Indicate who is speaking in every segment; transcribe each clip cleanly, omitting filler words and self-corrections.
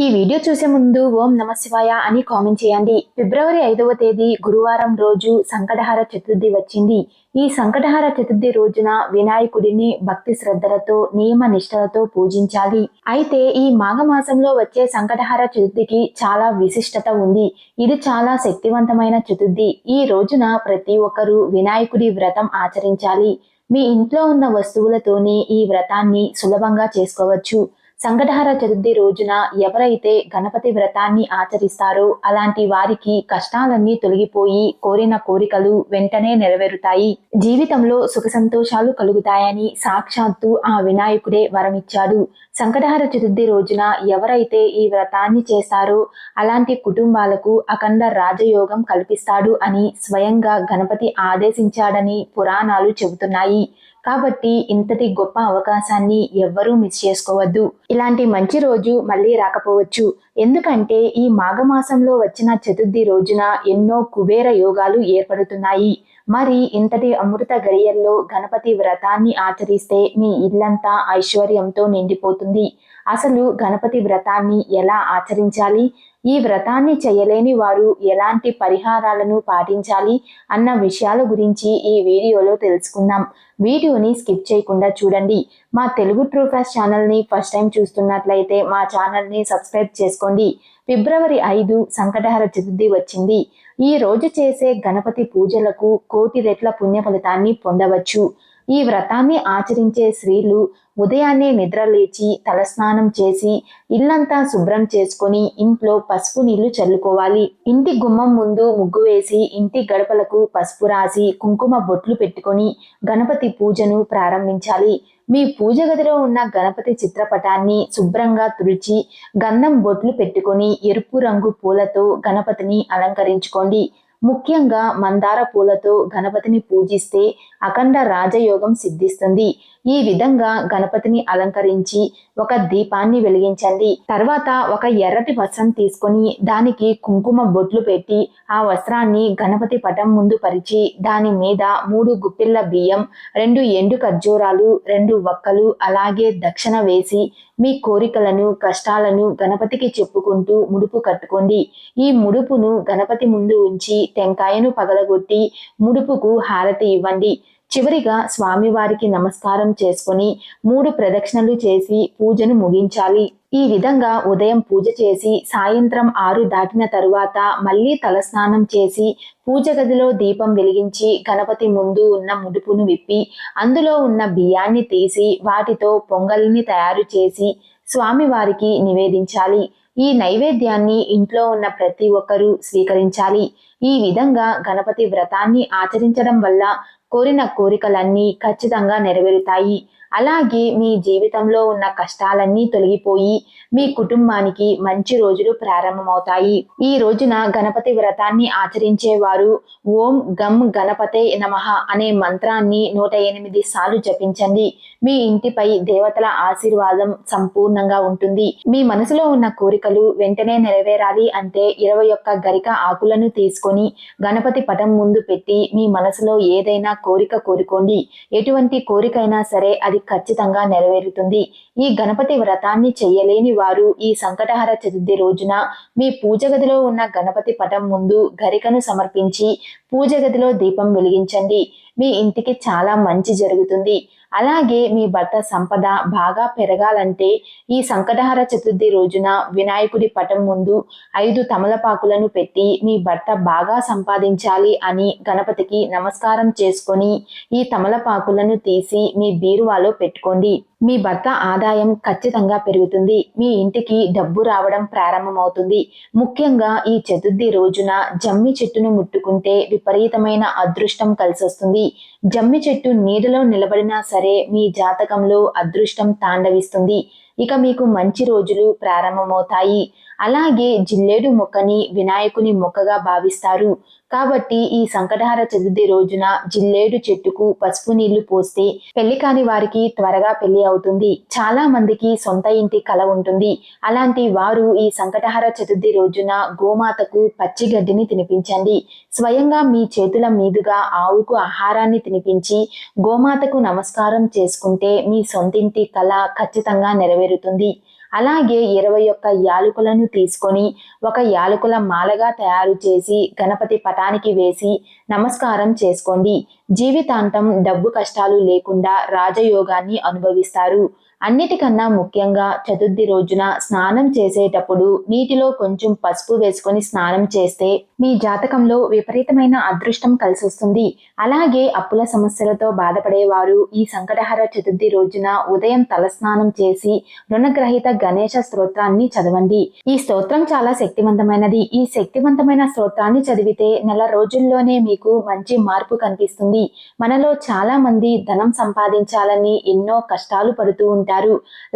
Speaker 1: ఈ వీడియో చూసే ముందు ఓం నమ శివాయ అని కామెంట్ చేయండి. ఫిబ్రవరి 5వ తేదీ గురువారం రోజు సంకటహర చతుర్థి వచ్చింది. ఈ సంకటహర చతుర్థి రోజున వినాయకుడిని భక్తి శ్రద్ధలతో నియమ నిష్టలతో పూజించాలి. అయితే ఈ మాఘమాసంలో వచ్చే సంకటహర చతుర్థికి చాలా విశిష్టత ఉంది. ఇది చాలా శక్తివంతమైన చతుర్థి. ఈ రోజున ప్రతి ఒక్కరూ వినాయకుడి వ్రతం ఆచరించాలి. మీ ఇంట్లో ఉన్న వస్తువులతోనే ఈ వ్రతాన్ని సులభంగా చేసుకోవచ్చు. సంకటహర చతుర్థి రోజున ఎవరైతే గణపతి వ్రతాన్ని ఆచరిస్తారో అలాంటి వారికి కష్టాలన్నీ తొలగిపోయి కోరిన కోరికలు వెంటనే నెరవేరుతాయి. జీవితంలో సుఖ సంతోషాలు కలుగుతాయని సాక్షాత్తు ఆ వినాయకుడే వరమిచ్చాడు. సంకటహర చతుర్థి రోజున ఎవరైతే ఈ వ్రతాన్ని చేస్తారో అలాంటి కుటుంబాలకు అఖండ రాజయోగం కల్పిస్తాడు అని స్వయంగా గణపతి ఆదేశించాడని పురాణాలు చెబుతున్నాయి. కాబట్టి ఇంతటి గొప్ప అవకాశాన్ని ఎవ్వరూ మిస్ చేసుకోవద్దు. ఇలాంటి మంచి రోజు మళ్ళీ రాకపోవచ్చు. ఎందుకంటే ఈ మాఘమాసంలో వచ్చిన చతుర్థి రోజున ఎన్నో కుబేర యోగాలు ఏర్పడుతున్నాయి. మరి ఇంతటి అమృత గడియల్లో గణపతి వ్రతాన్ని ఆచరిస్తే మీ ఇల్లంతా ఐశ్వర్యంతో నిండిపోతుంది. అసలు గణపతి వ్రతాన్ని ఎలా ఆచరించాలి, ఈ వ్రతాన్ని చేయలేని వారు ఎలాంటి పరిహారాలను పాటించాలి అన్న విషయాల గురించి ఈ వీడియోలో తెలుసుకుందాం. వీడియోని స్కిప్ చేయకుండా చూడండి. మా తెలుగు ట్రూ ఫ్యాక్ట్స్ ఛానల్ని ఫస్ట్ టైం చూస్తున్నట్లయితే మా ఛానల్ని సబ్స్క్రైబ్ చేసుకోండి. ఫిబ్రవరి 5 సంకటహర చతుర్థి వచ్చింది. ఈ రోజు చేసే గణపతి పూజలకు కోటి రెట్ల పుణ్య ఫలితాన్ని పొందవచ్చు. ఈ వ్రతాన్ని ఆచరించే స్త్రీలు ఉదయాన్నే నిద్ర లేచి తలస్నానం చేసి ఇల్లంతా శుభ్రం చేసుకొని ఇంట్లో పసుపు నీళ్లు చల్లుకోవాలి. ఇంటి గుమ్మం ముందు ముగ్గు వేసి ఇంటి గడపలకు పసుపు రాసి కుంకుమ బొట్లు పెట్టుకొని గణపతి పూజను ప్రారంభించాలి. మీ పూజ గదిలో ఉన్న గణపతి చిత్రపటాన్ని శుభ్రంగా తుడిచి గంధం బొట్లు పెట్టుకొని ఎరుపు రంగు పూలతో గణపతిని అలంకరించుకోండి. ముఖ్యంగా మందార పూలతో గణపతిని పూజిస్తే అఖండ రాజయోగం సిద్ధిస్తుంది. ఈ విధంగా గణపతిని అలంకరించి ఒక దీపాన్ని వెలిగించండి. తర్వాత ఒక ఎర్రటి వస్త్రం తీసుకొని దానికి కుంకుమ బొట్లు పెట్టి ఆ వస్త్రాన్ని గణపతి పటం ముందు పరిచి దాని మీద 3 గుప్పిళ్ళ బియ్యం, 2 ఎండు ఖర్జూరాలు, 2 వక్కలు అలాగే దక్షిణ వేసి మీ కోరికలను కష్టాలను గణపతికి చెప్పుకుంటూ ముడుపు కట్టుకోండి. ఈ ముడుపును గణపతి ముందు ఉంచి టెంకాయను పగలగొట్టి ముడుపుకు హారతి ఇవ్వండి. చివరిగా స్వామివారికి నమస్కారం చేసుకొని 3 ప్రదక్షిణలు చేసి పూజను ముగించాలి. ఈ విధంగా ఉదయం పూజ చేసి సాయంత్రం 6 దాటిన తరువాత మళ్ళీ తలస్నానం చేసి పూజ గదిలో దీపం వెలిగించి గణపతి ముందు ఉన్న ముడుపును విప్పి అందులో ఉన్న బియ్యాన్ని తీసి వాటితో పొంగల్ని తయారు చేసి స్వామివారికి నివేదించాలి. ఈ నైవేద్యాన్ని ఇంట్లో ఉన్న ప్రతి ఒక్కరూ స్వీకరించాలి. ఈ విధంగా గణపతి వ్రతాన్ని ఆచరించడం వల్ల కోరిన కోరికలన్నీ ఖచ్చితంగా నెరవేరుతాయి. అలాగే మీ జీవితంలో ఉన్న కష్టాలన్నీ తొలగిపోయి మీ కుటుంబానికి మంచి రోజులు ప్రారంభమవుతాయి. ఈ రోజున గణపతి వ్రతాన్ని ఆచరించే వారు ఓం గం గణపతే నమః అనే మంత్రాన్ని 108 సార్లు జపించండి. మీ ఇంటిపై దేవతల ఆశీర్వాదం సంపూర్ణంగా ఉంటుంది. మీ మనసులో ఉన్న కోరికలు వెంటనే నెరవేరాలి అంటే 21 గరిక ఆకులను తీసుకొని గణపతి పటం ముందు పెట్టి మీ మనసులో ఏదైనా కోరిక కోరుకోండి. ఎటువంటి కోరికైనా సరే అది ఖచ్చితంగా నెరవేరుతుంది. ఈ గణపతి వ్రతాన్ని చెయ్యలేని వారు ఈ సంకటహర చతుర్థి రోజున మీ పూజ గదిలో ఉన్న గణపతి పటం ముందు గరికను సమర్పించి పూజ గదిలో దీపం వెలిగించండి. మీ ఇంటికి చాలా మంచి జరుగుతుంది. అలాగే మీ భర్త సంపద బాగా పెరగాలంటే ఈ సంకటహర చతుర్థి రోజున వినాయకుడి పటం ముందు 5 తమలపాకులను పెట్టి మీ భర్త బాగా సంపాదించాలి అని గణపతికి నమస్కారం చేసుకొని ఈ తమలపాకులను తీసి మీ బీరువాలో పెట్టుకోండి. మీ భర్త ఆదాయం ఖచ్చితంగా పెరుగుతుంది. మీ ఇంటికి డబ్బు రావడం ప్రారంభమవుతుంది. ముఖ్యంగా ఈ చతుర్థి రోజున జమ్మి చెట్టును ముట్టుకుంటే విపరీతమైన అదృష్టం కలిసొస్తుంది. జమ్మి చెట్టు నీడలో నిలబడినా సరే మీ జాతకంలో అదృష్టం తాండవిస్తుంది. ఇక మీకు మంచి రోజులు ప్రారంభమవుతాయి. అలాగే జిల్లేడు మొక్కని వినాయకుని మొక్కగా భావిస్తారు. కాబట్టి ఈ సంకటహర చతుర్థి రోజున జిల్లేడు చెట్టుకు పసుపు నీళ్లు పోస్తే పెళ్లి కాని వారికి త్వరగా పెళ్లి అవుతుంది. చాలా మందికి సొంత ఇంటి కల ఉంటుంది. అలాంటి వారు ఈ సంకటహర చతుర్థి రోజున గోమాతకు పచ్చి గడ్డిని తినిపించండి. స్వయంగా మీ చేతుల మీదుగా ఆవుకు ఆహారాన్ని తినిపించి గోమాతకు నమస్కారం చేసుకుంటే మీ సొంతింటి కల ఖచ్చితంగా నెరవేరుతుంది. అలాగే 21 యాలకులను తీసుకొని ఒక యాలకుల మాలగా తయారు చేసి గణపతి పటానికి వేసి నమస్కారం చేసుకోండి. జీవితాంతం డబ్బు కష్టాలు లేకుండా రాజయోగాన్ని అనుభవిస్తారు. అన్నిటికన్నా ముఖ్యంగా చతుర్థి రోజున స్నానం చేసేటప్పుడు నీటిలో కొంచెం పసుపు వేసుకొని స్నానం చేస్తే మీ జాతకంలో విపరీతమైన అదృష్టం కలిసి వస్తుంది. అలాగే అప్పుల సమస్యలతో బాధపడేవారు ఈ సంకటహర చతుర్థి రోజున ఉదయం తలస్నానం చేసి రుణగ్రహీత గణేశ స్తోత్రాన్ని చదవండి. ఈ స్తోత్రం చాలా శక్తివంతమైనది. ఈ శక్తివంతమైన స్తోత్రాన్ని చదివితే నెల రోజుల్లోనే మీకు మంచి మార్పు కనిపిస్తుంది. మనలో చాలా మంది ధనం సంపాదించాలని ఎన్నో కష్టాలు పడుతూ ఉంటారు.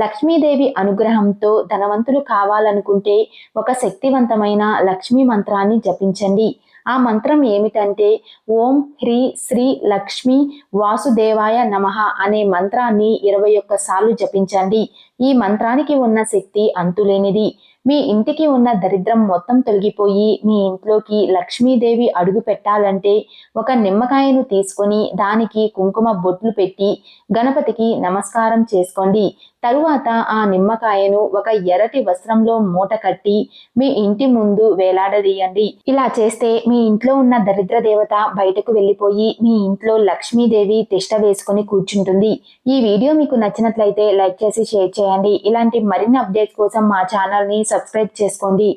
Speaker 1: లక్ష్మీదేవి అనుగ్రహంతో ధనవంతులు కావాలనుకుంటే ఒక శక్తివంతమైన లక్ష్మీ మంత్రాన్ని జపించండి. ఆ మంత్రం ఏమిటంటే ఓం హ్రీ శ్రీ లక్ష్మీ వాసుదేవాయ నమః అనే మంత్రాన్ని 21 సార్లు జపించండి. ఈ మంత్రానికి ఉన్న శక్తి అంతులేనిది. మీ ఇంటికి ఉన్న దరిద్రం మొత్తం తొలగిపోయి మీ ఇంట్లోకి లక్ష్మీదేవి అడుగు పెట్టాలంటే ఒక నిమ్మకాయను తీసుకొని దానికి కుంకుమ బొట్లు పెట్టి గణపతికి నమస్కారం చేసుకోండి. తరువాత ఆ నిమ్మకాయను ఒక ఎర్రటి వస్త్రంలో మూట కట్టి మీ ఇంటి ముందు వేలాడదీయండి. ఇలా చేస్తే మీ ఇంట్లో ఉన్న దరిద్ర దేవత బయటకు వెళ్ళిపోయి మీ ఇంట్లో లక్ష్మీదేవి తిష్ట వేసుకొని కూర్చుంటుంది. ఈ వీడియో మీకు నచ్చినట్లయితే లైక్ చేసి షేర్ చేయండి. ఇలాంటి మరిన్ని అప్డేట్స్ కోసం మా ఛానల్ని సబ్స్క్రైబ్ చేసుకోండి.